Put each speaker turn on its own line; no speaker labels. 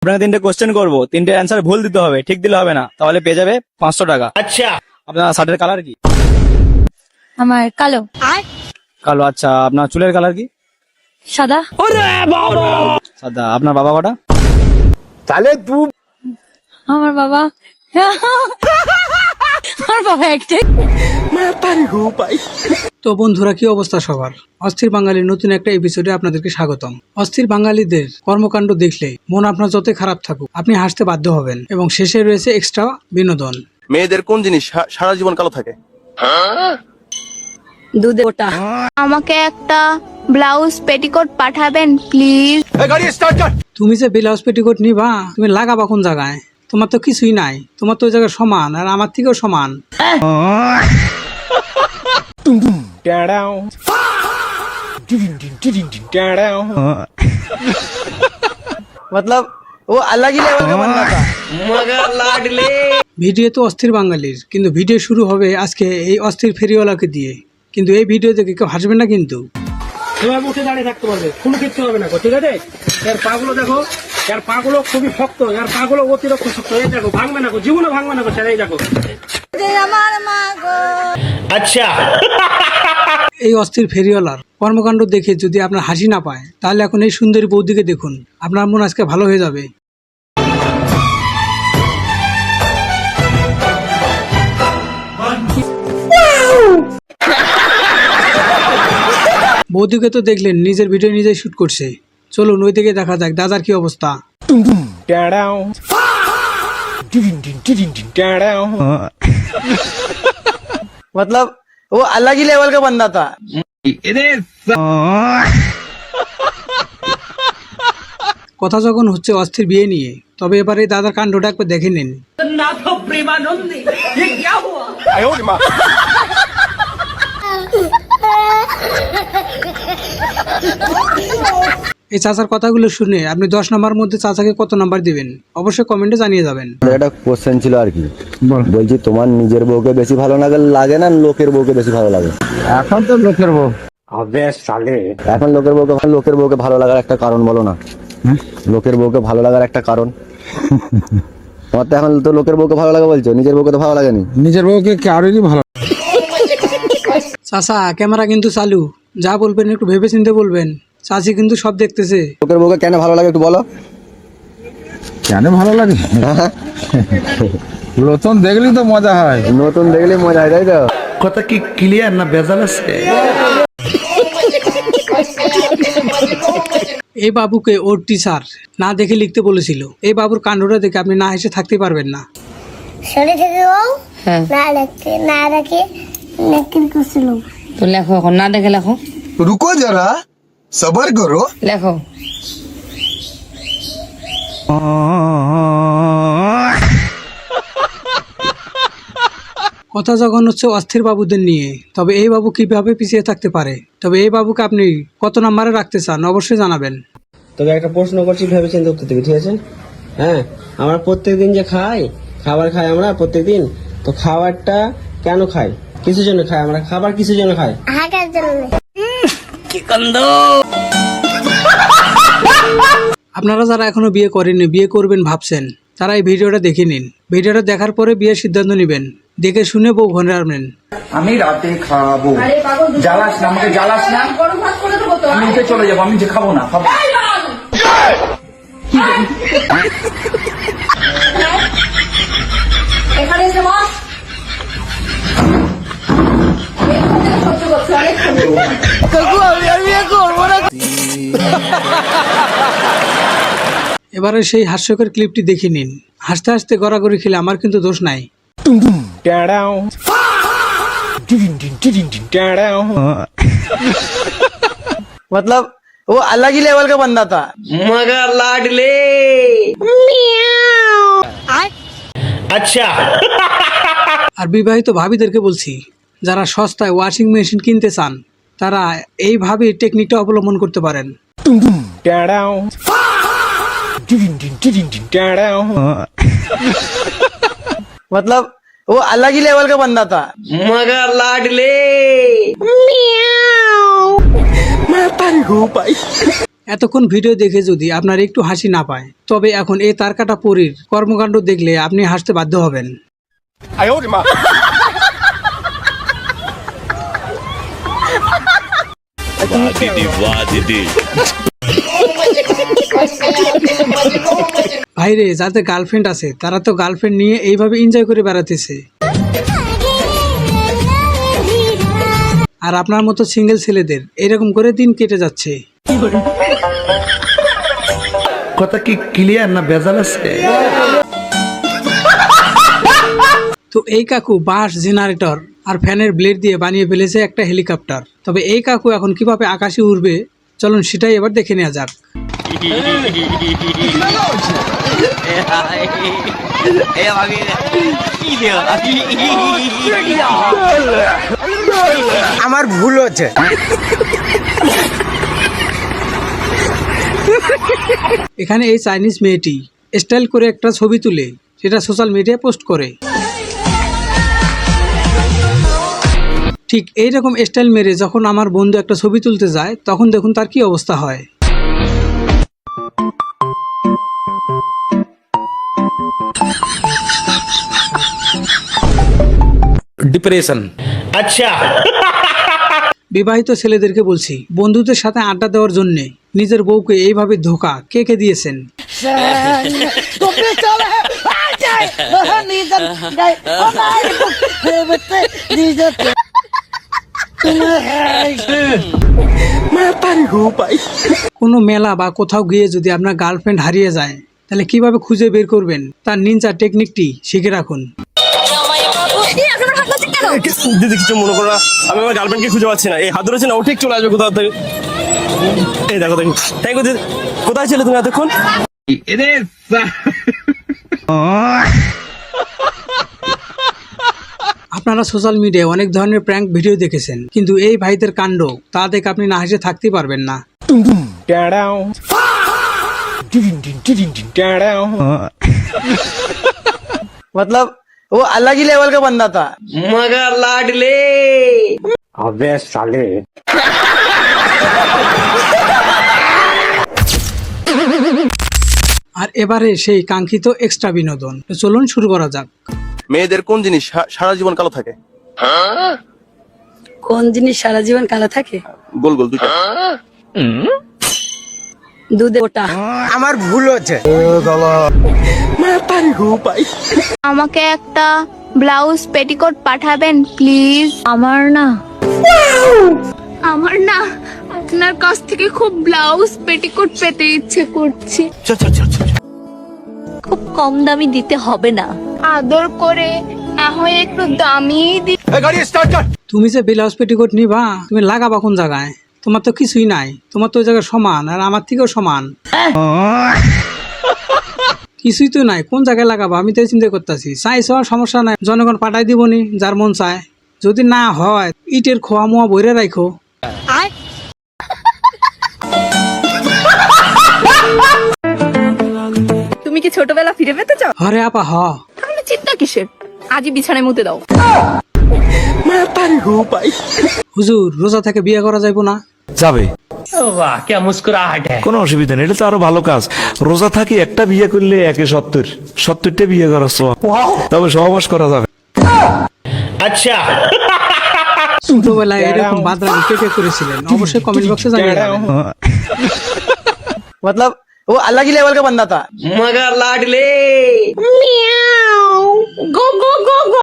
আপনাকে 3টে কোশ্চেন করবো, 3টে অ্যান্সার ভুল দিতে হবে, ঠিক দিলে হবে না, তাহলে পেয়ে যাবে 500 টাকা। আচ্ছা, আপনার শার্টের কালার কি?
আমার কালো।
কালো। আচ্ছা, আপনার চুলের কালার কি?
সাদা।
সাদা। আপনার বাবা কটা?
আমার বাবা আমার বাবা একটাই।
তো বন্ধুরা, কি অবস্থা সবার? অস্থির বাঙালির নতুন একটা এপিসোডে আপনাদেরকে স্বাগতম। অস্থির বাঙালিদের কর্মকাণ্ড দেখলে মন আপনার যতই খারাপ থাকুক, আপনি হাসতে বাধ্য হবেন। এবং শেষে রয়েছে এক্সট্রা বিনোদন।
মেয়েদের কোন জিনিস সারা জীবন কালো থাকে?
দুধে ওটা।
আমাকে একটা ব্লাউজ পেটিকোট পাঠাবেন প্লিজ।
তুমি যে ব্লাউজ পেটিকোট নিবা, তুমি লাগাবা কোন জায়গায়? তোমার তো কিছুই নাই, তোমার তো ওই জায়গায় সমান, আর আমার থেকেও সমান।
मतलब वो अलग ही लेवल का बंदा था।
ভিডিও তো অস্থির বাঙালির, কিন্তু ভিডিও শুরু হবে আজকে এই অস্থির ফেরিওয়ালাকে দিয়ে। কিন্তু এই ভিডিও দেখে কেউ হাসবে না কিন্তু।
এভাবে উঠে দাঁড়িয়ে থাকতে পারবে, কোনো কিচ্ছু হবে না, ঠিক আছে? এর পাগুলো দেখো, এর পাগুলো খুবই শক্ত, এর পাগুলো অতিরিক্ত শক্ত। এই দেখো, ভাঙবে না, জীবনে ভাঙবে না, এই দেখো। আচ্ছা,
এই অস্থির ফেরিওয়ালার কর্মকাণ্ড দেখে যদি আপনার হাসি না পায়, তাহলে এখন এই সুন্দরী বৌদিকে দেখুন, আপনার মন আজকে ভালো হয়ে যাবে। বৌদিকে তো দেখলেন নিজের ভিডিও নিজেই শুট করছে। চলুন ওই দিকে দেখা যাক দাদার কি অবস্থা।
मतलब वो अलग ही लेवल का बंदा था।
কথা যখন হচ্ছে অস্থির বিয়ে নিয়ে, তবে এবারে দাদার কাণ্ডটা একবার দেখে নিন। এই চাচার কথাগুলো শুনে আপনি 10 নম্বরের মধ্যে চাচাকে কত নাম্বার দিবেন অবশ্যই কমেন্টে জানিয়ে যাবেন।
একটা কোশ্চেন ছিল আর কি, বলছি তোমার নিজের বউকে বেশি ভালো লাগে না লোকের বউকে বেশি ভালো লাগে?
এখন তো লোকের বউ।
এখন লোকের বউকে ভালো লাগার একটা কারণ বলো না। লোকের বউকে ভালো লাগার একটা কারণ। তোমার তো এখন তো লোকের বউকে ভালো লাগে বলছো, নিজের বউকে তো ভালো লাগেনি।
নিজের বউকে কারোরই ভালো।
চাচা ক্যামেরা কিন্তু চালু, যা বলবেন একটু ভেবে চিন্তে বলবেন, চাচি কিন্তু সব দেখতেছে।
লোকের বউকে কেন ভালো লাগে একটু বলো।
কেন ভালো লাগে? নতুন দেখলেই তো মজা হয়।
নতুন দেখলে মজা হয়, তাই তো?
কথা কি ক্লিয়ার না ভেজাল আছে?
এই বাবুকে ওর টিচার না দেখে লিখতে বলেছিল। এই বাবুর কাণ্ডটা দেখে আপনি না হেসে থাকতে পারবেন না।
সরে থেকে না রাখে লেখিন করছিল।
তো লেখো, এখন না দেখে লেখো।
রুকো যারা, সবার করো।
লেখো।
কথা যখন হচ্ছে অস্থির বাবুদের নিয়ে, তবে এই বাবু কিভাবে পিছিয়ে থাকতে পারে? তবে এই বাবুকে আপনি কত নম্বরে রাখতে চান অবশ্যই জানাবেন।
তোকে একটা প্রশ্ন করছি, ভেবে চিন্তে উত্তর দিবি, ঠিক আছে? হ্যাঁ, আমরা প্রত্যেকদিন যে খাবার খাই আমরা প্রত্যেকদিন, তো খাবারটা কেন খাই? কিসের জন্য খাই আমরা? খাবার কিসের জন্য খাই?
হাগার জন্য।
আপনারা যারা এখনো বিয়ে করেননি, বিয়ে করবেন ভাবছেন, তারা এই ভিডিওটা দেখে নিন। ভিডিওটা দেখার পরে বিয়ের সিদ্ধান্ত নেবেন, দেখে শুনে বউ ঘরে আনবেন।
আমি রাতে খাবো, জ্বালাস না আমাকে, জ্বালাস না, আমি উঠে চলে যাবো, আমি যে খাবো না, খাবো।
এবারে সেই হাস্যকর ক্লিপটি দেখে নিন। হাসতে হাসতে গড়াগড়ি খেলে আমার কিন্তু দোষ নাই।
मतलब वो अलग ही लेवल का बंदा था।
मगर लाडले। अच्छा।
আর বিবাহিত ভাবিদেরকে বলছি, যারা সস্তায় ওয়াশিং মেশিন কিনতে চান, তারা এইভাবে টেকনিকটা অবলম্বন করতে পারেন।
मतलब वो अलग ही लेवल का बंदा था।
मगर लाडले।
এতক্ষণ ভিডিও দেখে যদি আপনার একটু হাসি না পায়, তবে এখন এই তারকাটা পরীর কর্মকাণ্ড দেখলে আপনি হাসতে বাধ্য হবেন। ভাইরে, যাদের গার্লফ্রেন্ড আছে তারা তো গার্লফ্রেন্ড নিয়ে এইভাবে এনজয় করে বেড়াতেছে, আর আপনার মতো সিঙ্গেল ছেলেদের এরকম করে দিন কেটে যাচ্ছে।
কথা কি ক্লিয়ার না ভেজাল আছে?
তো এই কাকু বাঁশ, জেনারেটর আর ফ্যানের ব্লেড দিয়ে বানিয়ে ফেলেছে একটা হেলিকপ্টার। তবে এই কাকু এখন কিভাবে আকাশে উড়বে, চলুন সেটাই এবার দেখে নেওয়া যাক।
আমার ভুল হচ্ছে।
এখানে এই চাইনিজ মেয়েটি স্টাইল করে একটা ছবি তুলে সেটা সোশ্যাল মিডিয়ায় পোস্ট করে। ঠিক এইরকম স্টাইল মেরে যখন আমার বন্ধু একটা ছবি তুলতে যায়, তখন দেখুন তার কি অবস্থা হয়।
ডিপ্রেশন। আচ্ছা,
বিবাহিত ছেলেদেরকে বলছি, বন্ধুদের সাথে আড্ডা দেওয়ার জন্য নিজের বউকে এইভাবে ধোকা কে কে দিয়েছেন? কোনো মেলা বা কোথাও গিয়ে যদি আপনার গার্লফ্রেন্ড হারিয়ে যায়, তাহলে কিভাবে খুঁজে বের করবেন তার নিনজা টেকনিকটি শিখে রাখুন।
দিদি কিছু মনে করো না, আমি আমার গার্লফ্রেন্ডকে খুঁজে পাচ্ছি না। এই হাত ধরেছে না, ও ঠিক চলে আসবে কোথাও থেকে। এই দেখো দেখো, থ্যাংক ইউ দিদি। কোথায় ছিলে তুমি এতক্ষণ?
আপনারা সোশ্যাল মিডিয়ায় অনেক ধরনের প্র্যাঙ্ক ভিডিও দেখেছেন, কিন্তু এই ভাইদের কাণ্ড তা দেখে আপনি না হেসে থাকতেই পারবেন না।
मतलब वो अलग ही लेवल का बंदा था, मगर लाडले।
अबे साले।
আর এবারে সেই কাঙ্ক্ষিত এক্সট্রা বিনোদন, তো চলুন শুরু করা যাক।
মেয়েদের কোন জিনিস সারা জীবন কালো থাকে?
কোন জিনিস সারা জীবন কালো থাকে?
গোল গোল দুইটা।
দুধে ওটা।
আমার ভুল হচ্ছে।
আমাকে একটা ব্লাউজ পেটিকোট পাঠাবেন প্লিজ।
আমার না,
আমার না আপনার কাছ থেকে খুব ব্লাউজ পেটিকোট পেতে ইচ্ছে করছে।
খুব কম দামি দিতে হবে না।
আদর করে না হয় একটু দামি দি।
তুমি যে ব্লাউজ পেটিকোট নিবা, তুমি লাগাবা কোন জায়গায়? তোমার তো কিছুই নাই, তোমার তো ওই জায়গায় সমান, আর আমার থেকেও সমান। কিছুই তো নাই, কোন জায়গায় লাগাবা আমি তো চিন্তা করতেছি। চাইছ সমস্যা নাই, জনগণ পাঠাই দিবনি যার মন চায়। যদি না হয় ইটের খোয়া মোয়া বইরে রাখো।
তুমি কি ছোটবেলা ফিরে পেতে চাও?
হরে আপা হ।
তাহলে চিন্তা কিসের, আজই বিছানায় মুতে দাও।
হুজুর, রোজা থেকে বিয়ে করা যাইবো না?
যাবে। কোনো অসুবিধা নেই, এটা তো আরো ভালো কাজ। রোজা থাকি একটা বিয়ে করলে 70টা বিয়ে করা সওয়াব। তবে সহবাস করা যাবে।
আচ্ছা,
ছোটবেলায় এরকম বাদরামি কে কে করেছিলেন অবশ্যই কমেন্ট বক্সে জানিয়ে যাবেন।
मतलब वो अलग ही लेवल का बंदा था, मगर लाडले।
गो गो गो गो।